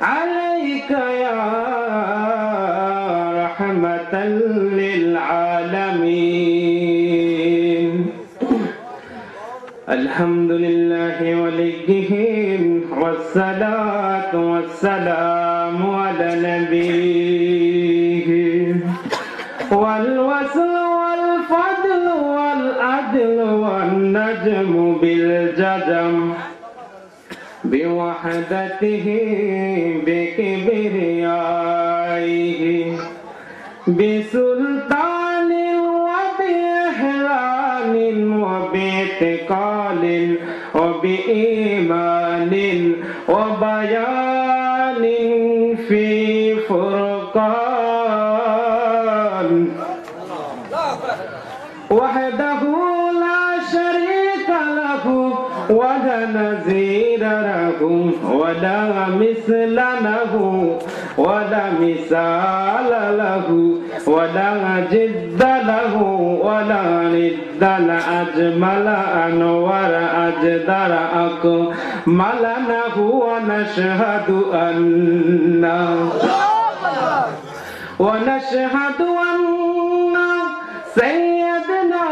عليك يا رحمة للعالمين الحمد لله وليه والصلاة والسلام على نبيه والوصل والفضل والعدل والنجم بالجدم بوحدته بكبريائه بسلطان وبإحرام وباتقال وبإيمان وبيان في فرقان وحده لا شريك له ولا نظير له ولا مثل له ولا مثال له ولا جد له ولا ند أجمل أنور أجدر أكملنه ونشهد أن سيدنا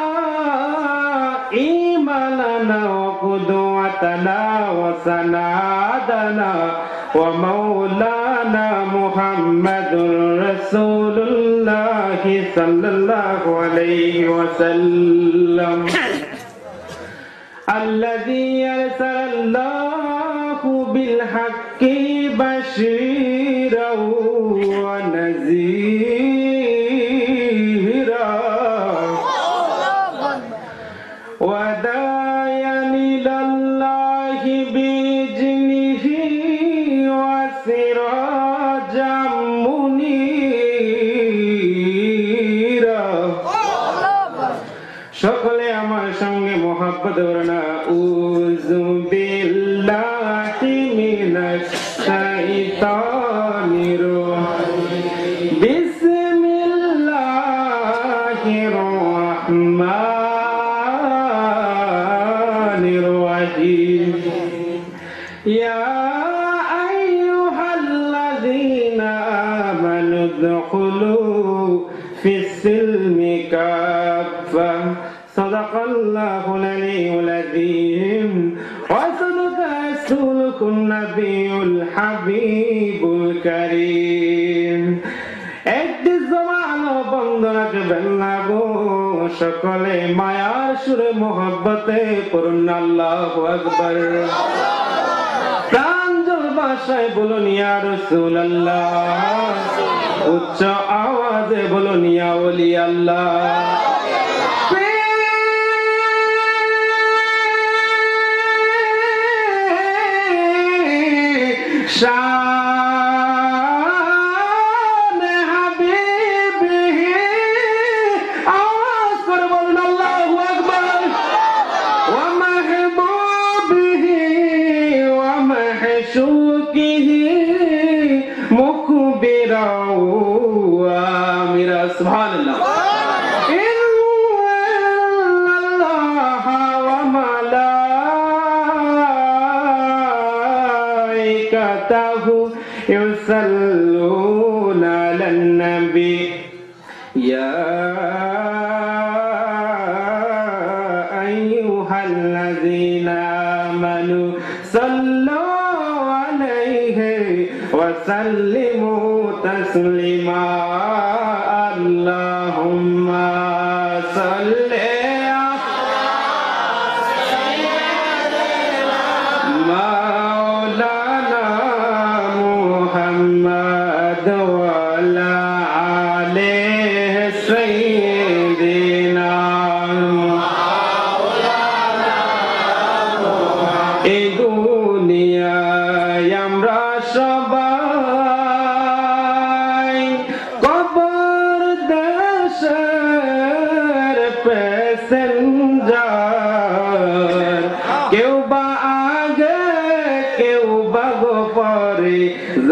إيماننا وقدوتنا وسنادنا ومولانا محمد رسول الله صلى الله عليه وسلم الذي أرسل الله بالحق بشيرا ونذيرا وداعيا إلى الله بإذنه وسراجا منيرا সকলে আমার সঙ্গে মোহাব্বত করনা আউযু বিল্লাহি মিনাশ শাইতানির রাজিম বিসমিল্লাহির রাহমানির রাহিম ইয়া আইয়ুহাল্লাযীনা আমানু উদখুলু ফিস-সিলমি কাফা সাদাকাল্লাহুল আলিয়্যুল আযীম ওয়া সাদাকা রাসূলুকুন নাবিয়্যুল হাবিবুল কারীম একটি জমানো বন্ধ রাখবেন না গো সকলে মায়ার সুরে মোহব্বতে পড়ুন আল্লাহু আকবার প্রাঞ্জল ভাষায় বলুন ইয়া রাসূলুল্লাহ উচ্চ আওয়াজে বলুন ইয়া ওলি আল্লাহ শান হাবিবিহি আওয়াজ করে বলুন আল্লাহু আকবার ওয়া মাহবুবিহি ওয়া মাহশুকিহি মুকবিরা ওয়া আমিরা সুবহানাল্লাহ يصلون على النبي يا أيها الذين آمنوا صلوا عليه وسلموا تسليما اللهم صل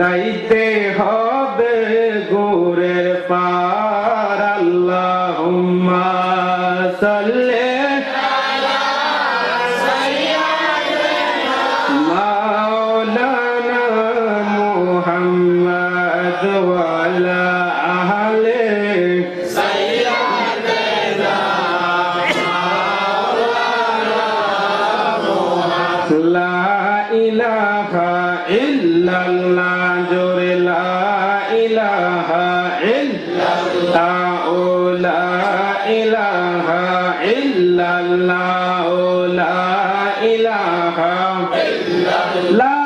যাইতে হবে গোরের পার আল্লাহুম্মা সাল্লি আলা সাইয়্যিদিনা মাওলানা ইল্লাল্লাহ জোরে লা ইলাহা ইল্লাল্লাহ লা ইলাহা ইল্লাল্লাহ লা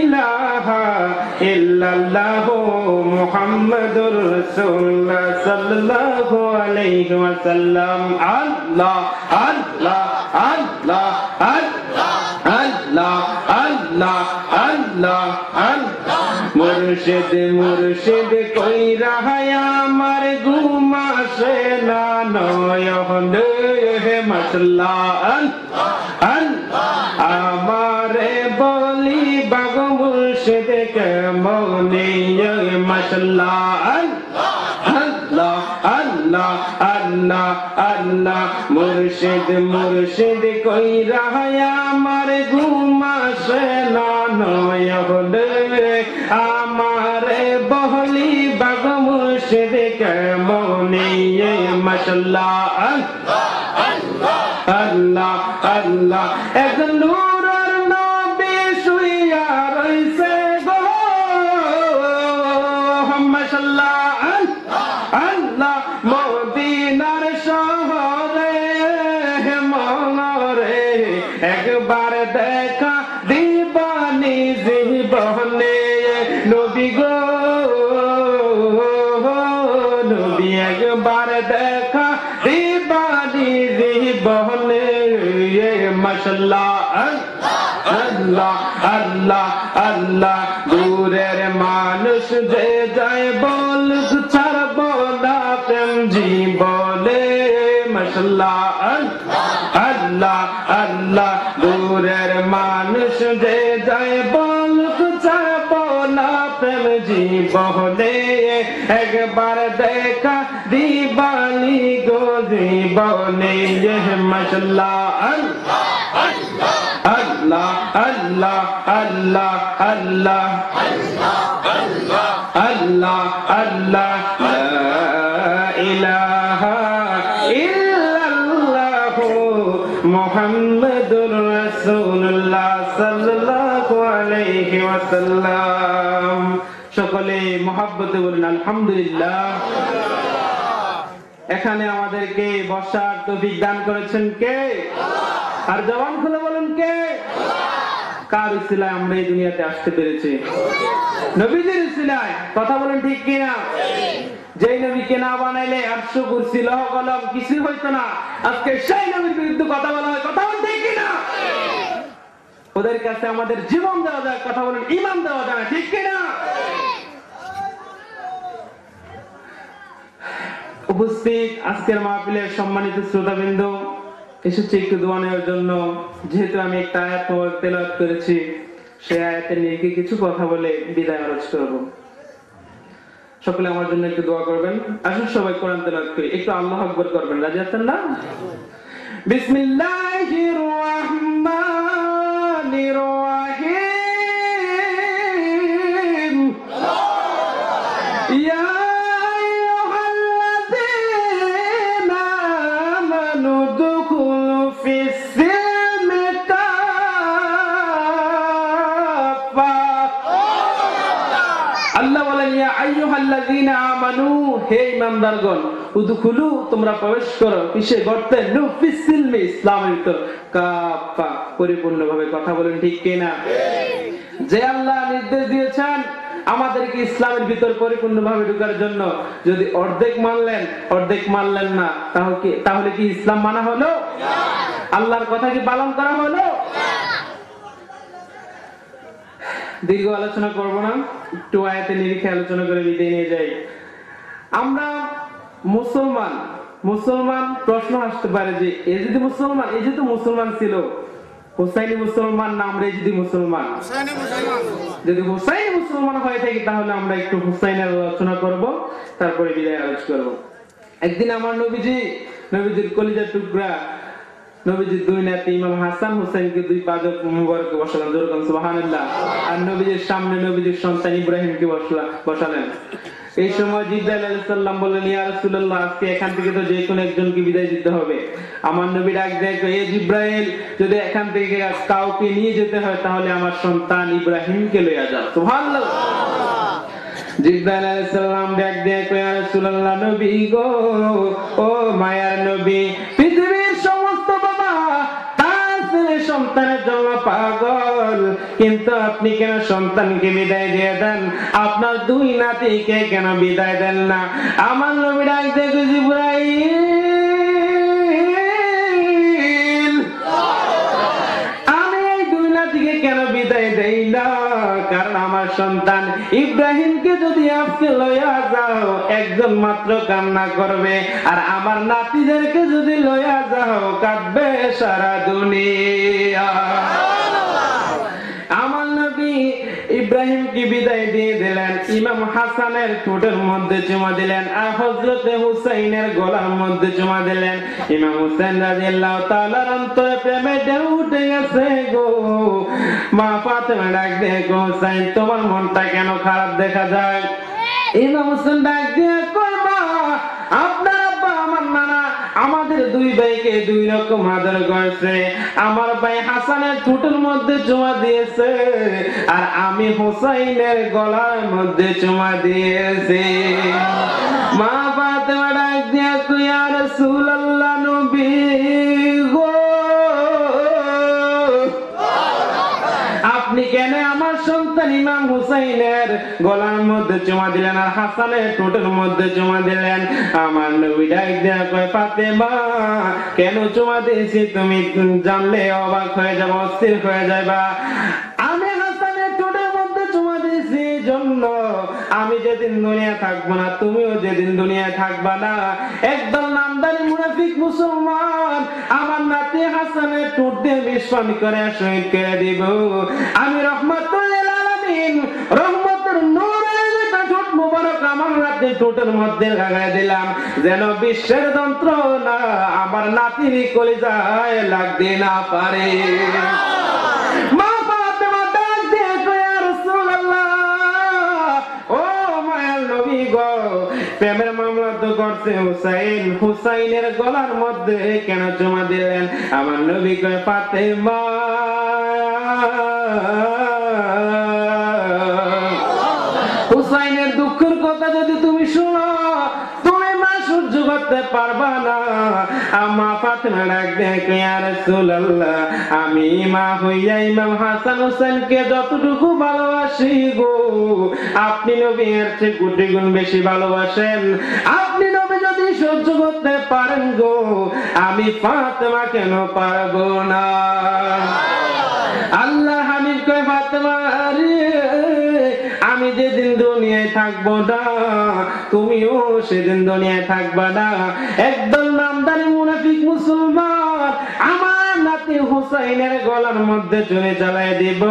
ইলাহা ইল্লাল্লাহ মুহাম্মাদুর রাসূলুল্লাহ সাল্লাল্লাহু আলাইহি ওয়াসাল্লাম আল্লাহ আল্লাহ আল্লাহ আল্লাহ আল্লাহ আল্লাহ আল্লাহ আল্লাহ মুর্শিদ মুর্শিদ কইরা আমার ঘুম আসে না নয়ন হে মাশাআল্লাহ আল্লাহ আল্লাহ আমারে বলি বাগ মুর্শিদ কেমনে মাশাআল্লাহ আল্লাহ আল্লাহ আল্লাহ আল্লাহ মুর্শিদ মুর্শিদ কইরা আমার ঘুম আসে না নয়ন আমারে বলি বাগ মুর্শিদ কেমনে মাশাআল্লাহ আল্লাহ আল্লাহ আল্লাহ এক নূরের নবী শুইয়া রইছে গো মাশাআল্লাহ আল্লাহ মদিনার শহরে মনরে একবার দেখা দিবানি জীবনে নবী গো নবী একবার দেখা দিবানি জীবনে মাশাআল্লাহ আল্লাহ আল্লাহ আল্লাহ দূরের মানুষ যে যায় বল ছাড়ব না প্রেম জীবনে মাশাআল্লাহ আল্লাহ আল্লাহ দূরের মানুষ যে যায় বল ছাড়ব না প্রেম জীবনে একবার দেখা দিবানি গো জীবনে মাশাআল্লাহ আল্লাহ আল্লাহ আল্লাহ আল্লাহ আল্লাহ আল্লাহ লা ইলাহা ইল্লাল্লাহ মুহাম্মাদুর রাসূলুল্লাহ সাল্লাল্লাহু আলাইহি ওয়াসাল্লাম সকলে মহব্বতে বলেন আলহামদুলিল্লাহ। এখানে আমাদেরকে বসার তৌফিক দান করেছেন কে? আর জবান খুলে বলেন কে? কার উসিলায় আমরা এই দুনিয়াতে আসতে পেরেছি? নবীজির উসিলায়। কথা বলেন ঠিক কিনা? যেই নবীকে না বানাইলে আরশ কুরসি লৌহ কলম কিছু হইতো না। আজকে সেই নবীর বিরুদ্ধে কথা বলা হয়। কথা বলেন ঠিক কিনা? ওদের কাছে আমাদের জীবন দেওয়া যায়। কথা বলেন ঈমান দেওয়া যায়। ঠিক কিনা? উপস্থিত আজকের মাহফিলের সম্মানিত শ্রোতাবৃন্দ, এসেছি একটু দোয়া নেওয়ার জন্য। যেহেতু আমি একটা আয়াত তেলাওয়াত করেছি, সেই আয়াতের নিয়ে কিছু কথা বলে বিদায় আরজ করব। সকলে আমার জন্য একটু দোয়া করবেন। আসুন সবাই কোরআন তেলাওয়াত করি। একটু আল্লাহু আকবার করবেন। রাজি আছেন না? বিসমিল্লাহির রাহমানির রাহিম। ইয়া হে ঈমানদারগণ, উদখুলু তোমরা প্রবেশ করো কিসে? গর্তে, ফিস সিলমি ইসলামের ভিতর, কাফা পরিপূর্ণভাবে। কথা বলেন ঠিক কিনা? যে আল্লাহ নির্দেশ দিয়েছেন আমাদেরকে ইসলামের ভিতর পরিপূর্ণভাবে ঢোকার জন্য, যদি অর্ধেক মানলেন অর্ধেক মানলেন না, তাহলে কি ইসলাম মানা হলো? আল্লাহর কথা কি পালন করা হলো? দীর্ঘ আলোচনা করব না, একটু আয়াতে নিরিখে আলোচনা করে বিদায় নিয়ে যাই। আমরা মুসলমান, প্রশ্ন আসতে পারে যে এ যদি মুসলমান, এই যেহেতু মুসলমান ছিল, হুসাইনি মুসলমান না আমরা যদি মুসলমান? যদি হুসাইনি মুসলমান হয়ে থাকি তাহলে আমরা একটু হুসাইনের আলোচনা করব, তারপরে বিদায় আলোচনা করব। একদিন আমার নবীজির কলিজার টুকরা নবীজির দুই নাতি ইমাম হাসান হুসাইনকে দুই পাদক মুবারকে বসালেন, জোরে বলুন সুবহানাল্লাহ। আর নবীজির সামনে নবীজির সন্তান ইব্রাহিমকে বসালেন। এই সময় জিবরাইল আলাইহিস সালাম বললেন, ইয়া রাসূলুল্লাহ, আজকে এখান থেকে তো যে কোনো একজনকে বিদায় দিতে হবে। আমার নবী ডাক দেয়, এ জিবরাইল, যদি এখান থেকে কাউকে নিয়ে যেতে হয় তাহলে আমার সন্তান ইব্রাহিমকে লইয়া যাও। সুবহানাল্লাহ। জিবরাইল আলাইহিস সালাম ডাক দেয়, ইয়া রাসূলুল্লাহ, নবী গো, ও মায়ার নবী, পৃথিবীর সমস্ত বাবা তার ছেলে সন্তানের জন্য পাগল, কিন্তু আপনি কেন সন্তানকে বিদায় দিয়ে দেন? আপনার দুই নাতিকে কেন বিদায় দেন না? আমার নবী ডাক দেয়, জিবরাইল, আমি এই দুই নাতিকে কেন বিদায় দেই না? কারণ আমার সন্তান ইব্রাহিমকে যদি আপনি লইয়া যাও একজন মাত্র কান্না করবে, আর আমার নাতিদেরকে যদি লইয়া যাও কাঁদবে সারা দুনিয়া। আমার নবী ইব্রাহিমকে বিদায় দিয়ে দিলেন, ইমাম হাসানের ঠোঁটের মধ্যে চুমা দিলেন, আর হযরতে হুসাইনের গলার মধ্যে চুমা দিলেন। ইমাম হুসাইন রাদিয়াল্লাহু তাআলার অন্তরে প্রেমে ঢেউ উঠে গেছে গো। মা ফাতেমা ডাক দিয়ে, হুসাইন, তোমার মনটা কেন খারাপ দেখা যায়? ইমাম হুসাইন ডাক দিয়ে কই, মা, আপনার আব্বা আমার নানা আমাদের দুই ভাইকে দুই রকম আদর করেছে। আমার ভাই হাসানের ঠোঁটের মধ্যে চুমা দিয়েছে, আর আমি হুসাইনের গলার মধ্যে চুমা দিয়েছি। মা ফাতেমা ডাক দিয়া কই, ইয়া রাসূলুল্লাহ, নবী গো, আপনি কেন আমার সন্তান ইমাম হুসাইনের গলার মধ্যে চুমা দিলেন আর হাসানের ঠোঁটের মধ্যে চুমা দিলেন? আমার নবী ডাক দিয়া কয়, ফাতেমা, কেন চুমা দিয়েছি তুমি জানলে অবাক হয়ে যাবে, অস্থির হয়ে যাবা। আমি হাসানের ঠোঁটের মধ্যে চুমা দিয়েছি জন্য আমি যেদিন দুনিয়া থাকবো না, তুমিও যেদিন দুনিয়ায় থাকবা না, একদল নামদারি মুনাফিক মুসলমান আমার নাতি হাসানের ঠোঁট দিয়ে বিস্ফোরণ করে শহীদ করে দিব। আমি রহমাতুল লিল আলামিন, রহমতের নূরের ঠোঁট মুবারক আমার নাতি ঠোঁটের মধ্যে লাগাই দিলাম, যেন বিশ্বের যন্ত্রণা আমার নাতির কলিজায় লাগতে না পারে। মা ফাতেমা ডাক দিয়ে কয়, ইয়া রাসূলুল্লাহ, ও মায়ার নবী গো, প্রেমের মামলা তো করছে হুসাইন, হুসাইনের গলার মধ্যে কেন চুমা দিলেন? আমার নবী কয়, ফাতেমা, হুসাইনের দুঃখের কথা যদি তুমি শুনো, তুমি মা সহ্য করতে পারবা না। মা ফাতেমা ডাক দেয়, ইয়া রাসূলুল্লাহ, আমি মা হইয়া ইমাম হাসান হোসেনকে যতটুকু ভালোবাসি গো, আপনি নবী এর চেয়ে কোটি গুণ বেশি ভালোবাসেন। আপনি নবী যদি সহ্য করতে পারেন গো, আমি ফাতেমা কেন পারবো না? আল্লাহ হাবিব কয়, ফাতেমা রে, আমি যেদিন দুনিয়ায় থাকবো না, তুমিও সেদিন দুনিয়ায় থাকবা না। একদল নামদারি মুনাফিক মুসলমান আমার নাতি হুসাইনের গলার মধ্যে চুরি চালাই দিব।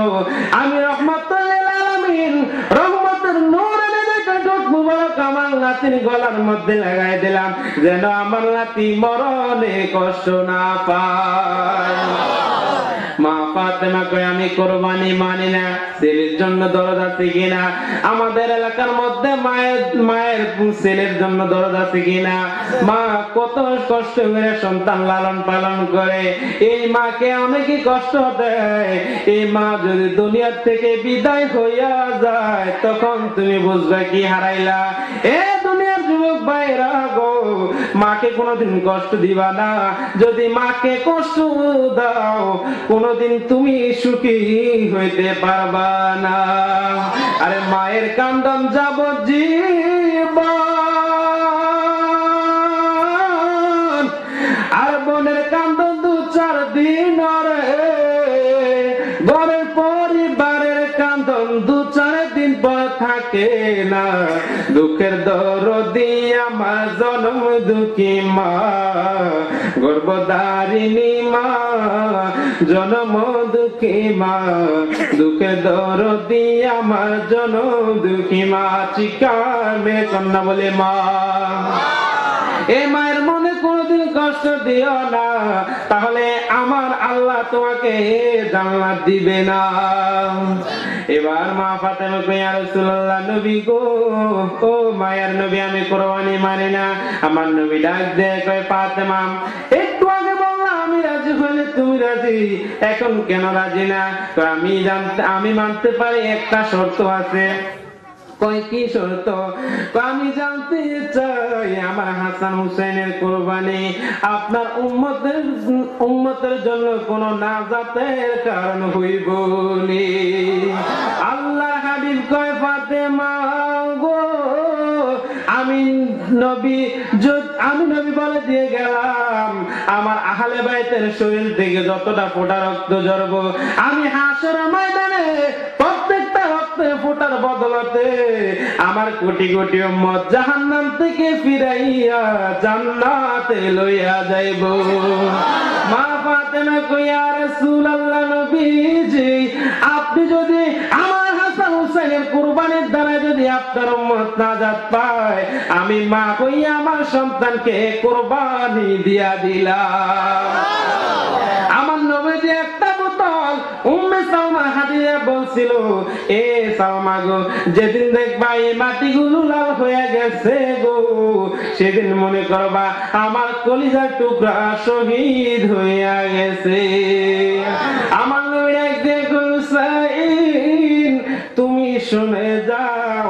আমি রহমাতুল লিল আলামিন, রহমতের নূরের ঠোঁট মুবারক আমার নাতির গলার মধ্যে লাগাই দিলাম, যেন আমার নাতি মরণে কষ্ট না পায়। মা ফাতেমা কয়, আমি কোরবানি মানি না, ছেলের জন্য দরদ আছে কিনা? আমাদের এলাকার মধ্যে মায়ের ছেলের জন্য দরদ আছে কিনা? মা কত কষ্ট করে সন্তান লালন পালন করে, এই মাকে অনেকে কষ্ট দেয়। এই মা যদি দুনিয়ার থেকে বিদায় হইয়া যায়, তখন তুমি বুঝবে কি হারাইলা। এ দুনিয়ার যুবক ভাইরা গো, মাকে কোনোদিন কষ্ট দিবা না। যদি মাকে কষ্ট দাও, কোনদিন তুমি সুখী হইতে পারবা না। আরে মায়ের কান্দন যাবজ্জীবন, আর বোনের কান্দন 2-4 দিন, ঘরের পরিবারের কান্দন 2-4 দিন পর থাকে না। দুঃখের দরদি আমার জনম দুঃখী মা, গর্ভধারিণী মা, জনম দুঃখী মা, দুঃখের দরদি আমার জনম দুঃখী মা। চিৎকার মেয়ে কন্যা বলে মা। এই মায়ের মনে কোনদিন কষ্ট দিও না, তাহলে আমার আল্লাহ তোমাকে জান্নাত দিবে না। এবার মা ফাতেমা কই, ইয়া রাসূলুল্লাহ, নবী গো, ও মায়ের নবী, আমি কুরবানি মানি না। আমার নবী ডাক দিয়ে কয়, ফাতেমা, একটু আগে বললাম আমি রাজি হলে তুমি রাজি, এখন কেন রাজি না? আমি মানতে পারি, একটা শর্ত আছে। কয় কি শর্ত? আমি জানতে চাই আমার হাসান হুসাইনের কুরবানি আপনার উম্মতের জন্য কোন নাজাতের কারণ হইব নি। আল্লাহর হাবিব কয়, ফাতেমা গো, আমি নবী বলে দিয়ে গেলাম, আমার আহলে বাইতের শরীর থেকে যতটা ফোঁটা রক্ত ঝরব, আমি হাসরের ময়দানে প্রত্যেকটা রক্তের ফোঁটার বদলতে আমার কোটি কোটি উম্মত জাহান্নাম থেকে ফিরাইয়া জান্নাতে লইয়া যাইব। মা ফাতেমা কই, ইয়া রাসূলুল্লাহ, নবীজি, আপনি যদি আমার হাসান হুসাইনের কুরবানির দ্বারা যদি আপনার উম্মত নাজাত পায়, আমি মা কইয়া আমার সন্তানকে কুরবানি দিয়া দিলাম। আমার নবীজি একটা বোতল উম্মে সালমা হাদিয়া বলছিল, এ সালমা গো, যেদিন দেখবা এই মাটিগুলো লাল হয়ে গেছে গো, সেদিন মনে করবা আমার কলিজার টুকরা শহীদ হইয়া গেছে। আমার নবী একদিন হুসাইন, তুমি শুনে যাও,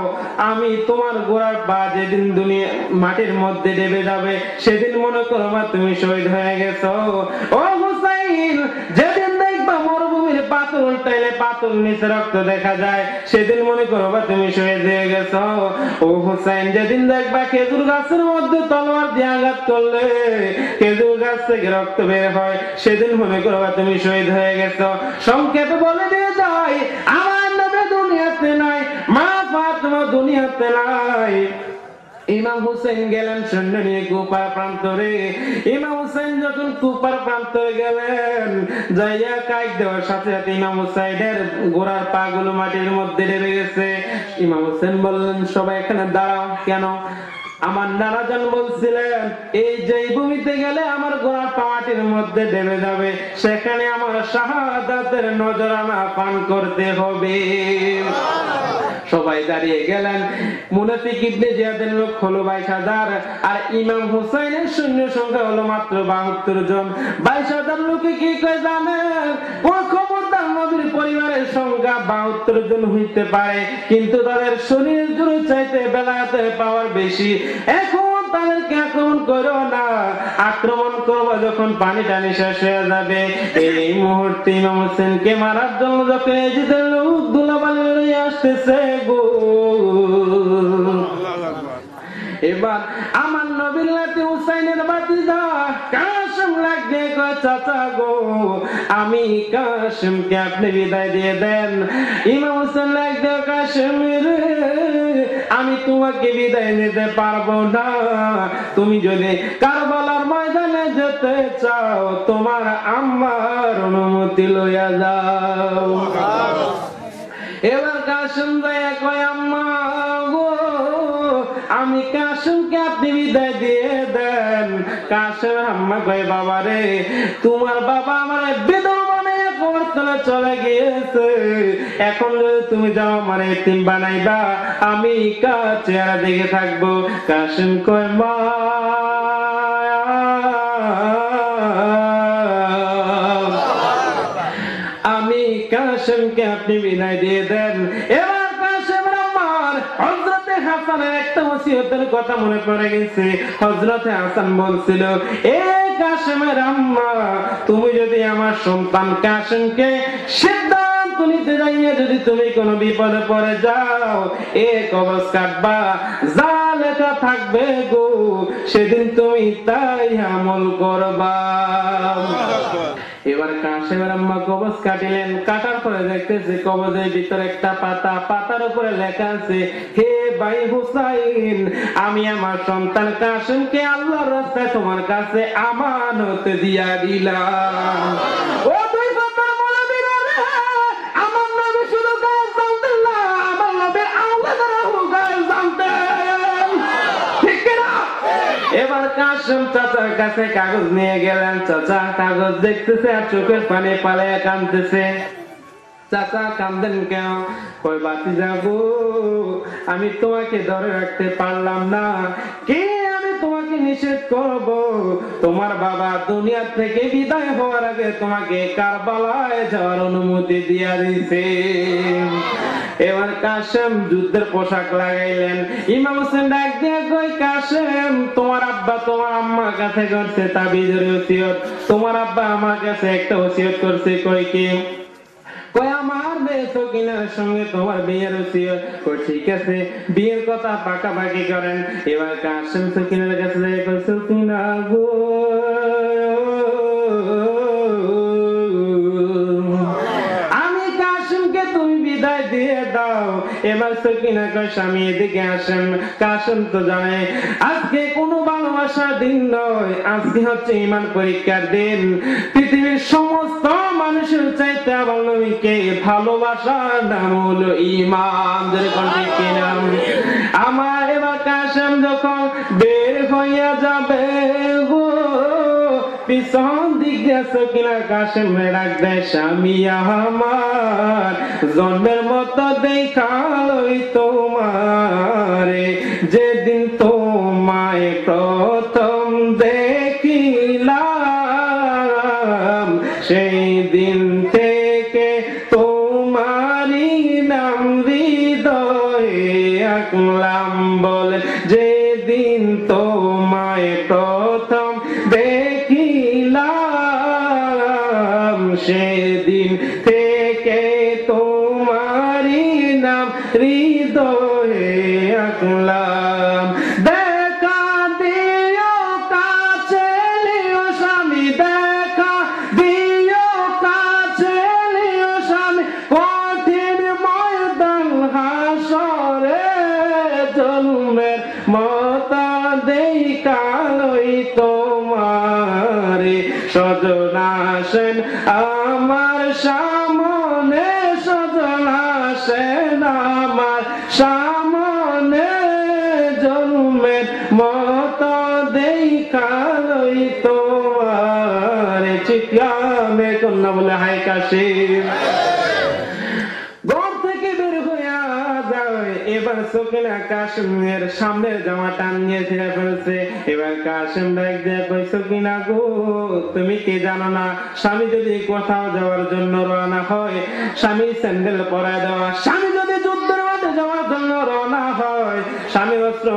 আমি তোমার গোড়ার পা যেদিন দুনিয়া মাটির মধ্যে ডেবে যাবে, সেদিন মনে করবা তুমি শহীদ হয়ে গেছো। ও হুসাইন, যেদিন দেখবা মরুভূমির পাথর উল্টাইলে পাথর নিচে রক্ত দেখা যায়, সেদিন মনে করবা তুমি শহীদ হয়ে গেছো। ও হুসাইন, যেদিন দেখবা খেজুর গাছের মধ্যে তলোয়ার দিয়ে আঘাত করলে খেজুর গাছ থেকে রক্ত বের হয়, সেদিন মনে করবা তুমি শহীদ হয়ে গেছো। সংক্ষেপে বলে দিয়ে যাই, আমার নবী দুনিয়াতে নাই, মা ফাতেমা দুনিয়াতে নাই। ইমাম হুসেন গেলেন সৈন্য নিয়ে কুফার প্রান্তরে। ইমাম হুসেন যখন কুফার প্রান্তরে গেলেন, যাইয়া কাইক দেওয়ার সাথে সাথে ইমাম হুসাইনের গোড়ার পা গুলো মাটির মধ্যে ডেবে গেছে। ইমাম হুসেন বললেন, সবাই এখানে দাঁড়াও। কেন? আমার নানাজান বলছিলেন, এই যে ভূমিতে গেলে আমার গোড়ার পা মাটির মধ্যে ডেবে যাবে, সেখানে আমার শাহাদাতের নজরানা পান করতে হবে। সবাই দাঁড়িয়ে গেলেন। মুনাফিক ইবনে জিয়াদের লোক হলো 22,000, আর ইমাম হুসাইনের সৈন্য সংখ্যা হলো মাত্র 72 জন। 22,000 লোকে কি কয় জানেন? কোন খবরদার নবীর পরিবারের সংখ্যা 72 জন হইতে পারে, কিন্তু তাদের শরীর জুড়ে চাইতে বেলায়েতের পাওয়ার বেশি। এখন তাদেরকে আক্রমণ করো না, আক্রমণ করবো যখন পানি টানি শেষ হয়ে যাবে। এই মুহূর্তে ইমাম হোসেনকে মারার জন্য যখন এজিদের লোক দুলাবালি লইয়া আসতেছে গো, এবার আমার নবীর লাঠি হুসাইনের ভাতিজা কাসেম লাগবে কয়, চাচা গো, আমি কাসেমকে আপনি বিদায় দিয়ে দেন। ইমাম হোসেন লাগবে, কাসেম রে, আমি তোমাকে বিদায় নিতে পারবো না। তুমি যদি কারবালার ময়দানে যেতে চাও, তোমার আম্মার অনুমতি লইয়া যাও। এবার কাসেম যাইয়া কয়, আম্মা গো, আমি কাসেমকে আপনি বিদায় দিয়ে দেন। কাসেম আম্মা কয়, বাবা রে, তোমার বাবা আমার বিধবা বানাইয়া কবরস্থানে চলে গিয়েছে, এখন যদি তুমি যাও আমার এতিম বানাইবা, আমি কার চেহারা দেখে থাকবো? কাসেম কয়, মা আমি কাসেমকে আপনি বিদায় দিয়ে দেন। এবার কাসেম আমার হযরতে হাসানের একটা ওসিয়তের কথা মনে পড়ে গেছে। হযরতে হাসান বলছিল, এ কাসেমের আম্মা, তুমি যদি আমার সন্তান কাসেমকে সিদ্ধান্ত নিতে যাইয়ে যদি তুমি কোনো বিপদে পড়ে যাও, এ কবজ কাটবা, যা লেখা থাকবে গো, সেদিন তুমি তাই আমল করবা। এবার কাশেমের আম্মা কবজ কাটিলেন, কাটার পরে দেখতেছে কবজের ভিতরে একটা পাতা, পাতার উপরে লেখা আছে, হে ভাই হুসাইন, আমি আমার সন্তান কাশেমকে আল্লাহর রাস্তায় তোমার কাছে আমানত দিয়া দিলাম। ও তুই বাবার মৌলবীরা রে, আমার নবী শুধু গায়ে জানতেন না, আমার নবী আওলাদারাও গায়ে জানতেন, ঠিক না? এবার কাশেম চাচার কাছে কাগজ নিয়ে গেলেন। চাচা কাগজ দেখতেছে আর চোখের পানি পালায়া কাঁদতেছে। চাচা কাঁদেন কেন? কই ভাতিজা গো, আমি তোমাকে ধরে রাখতে পারলাম না, কে আমি তোমাকে নিষেধ করব? তোমার বাবা দুনিয়া থেকে বিদায় হওয়ার আগে তোমাকে কারবালায় যাওয়ার অনুমতি দিয়া দিয়েছে। এবার কাশেম যুদ্ধের পোশাক লাগাইলেন। ইমাম হোসেন ডাক দিয়ে কই, কাশেম তোমার আব্বা তোমার আম্মার কাছে করছে তাবিজের ওসিয়ত, তোমার আব্বা আমার কাছে একটা ওসিয়ত করছে। কই কি? কই আমার মেয়ে সকিনার সঙ্গে তোমার বিয়ের ওসিয়ত। কই ঠিক আছে, বিয়ের কথা পাকাপাকি করেন। এবার কাশেম সকিনার কাছে যায়, কই সকিনা গো, আমি কাশেমকে তুমি বিদায় দিয়ে দাও। এবার সকিনা কয়, স্বামী এদিকে আসেন। কাশেম তো জানে আজকে কোনো ভালোবাসার দিন নয়, আজকে হচ্ছে ঈমান পরীক্ষার দিন। পৃথিবীর সমস্ত মানুষের চাইতে আমার নবীকে ভালোবাসার নাম হলো ঈমান। ঠিক কিনা? আমার এবার কাশেম যখন বের হইয়া যাবে গো, পিছন দিক দিয়ে সকিনা কাশেম ডাক দেয়, স্বামী আমার জন্মের মতো দেখালই তোমারে, যেদিন তোমায় প্রথম দেখিলাম, সেই দিন থেকে তোমারই নাম হৃদয়ে আঁকলাম। বলে যেদিন তোমায় প্রথম দেখিলাম, সেদিন থেকে তোমারই নাম হৃদয়ে আঁকলাম। দেখা দিও কাছে লিও স্বামী, দেখা দিও কাছে লিও স্বামী, কঠিন ময়দান হাসরে জন্মের মতো দেখালই তোমারে, সজন আসেন আমার সামনে, সজন আসেন আমার সামনে, জন্মের মতো দেখালই তোমারে। চিৎকারে কন্যা বলে হায় কাশেম। ঘর থেকে বের হইয়া যায়। এবার সকিনা কাশেমের সামনের জামা টান নিয়ে ছিঁড়ে ফেলছে। এবার কাশেম ডাক দিয়ে কই, সকিনা গো, তুমি কি জানো না স্বামী যদি কোথাও যাওয়ার জন্য রওনা হয়, স্বামী স্যান্ডেল পরায় দেওয়া, স্বামী যদি যুদ্ধের মাঠে যাওয়ার জন্য রওনা হয়, স্বামী অস্ত্র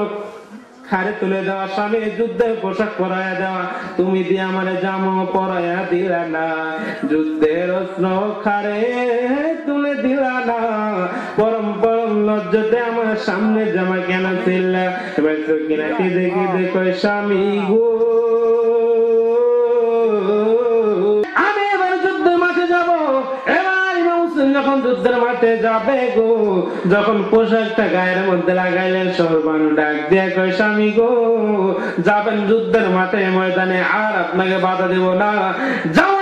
খারে তুলে দেওয়া, স্বামী যুদ্ধের পোশাক পরাইয়া দেওয়া, তুমি দিয়ে আমার জামা পরাইয়া দিলা না, যুদ্ধের অস্ত্র খারে তুলে দিলা না, পরম পরম লজ্জাতে আমার সামনে জামা কেন ছিলা? এবার সকিনা কেঁদে কেঁদে কয়, স্বামী গো, আমি এবার যুদ্ধের মাঠে যাব। এবার ইমাম হোসেন যখন যুদ্ধের মাঠে যাবে গো, যখন পোশাকটা গায়ের মধ্যে লাগাইলেন, সরবানু ডাক দিয়ে কয়, স্বামী গো, যাবেন যুদ্ধের মাঠে ময়দানে, আর আপনাকে বাধা দেব না, যাওয়া